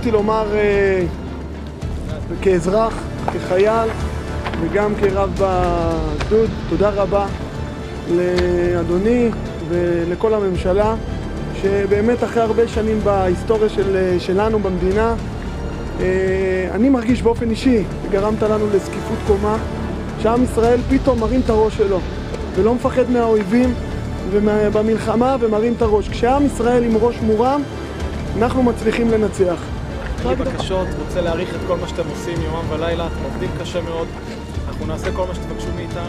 רציתי לומר כאזרח, כחייל וגם כרב בגדוד, תודה רבה לאדוני ולכל הממשלה, שבאמת אחרי הרבה שנים בהיסטוריה שלנו במדינה, אני מרגיש באופן אישי, גרמת לנו לזקיפות קומה, שעם ישראל פתאום מרים את הראש שלו ולא מפחד מהאויבים ובמלחמה ומרים את הראש. כשעם ישראל עם ראש מורם, אנחנו מצליחים לנצח. אני בקשות רוצה להעריך את כל מה שאתם עושים יומם ולילה, אתם עובדים קשה מאוד, אנחנו נעשה כל מה שתבקשו מאיתנו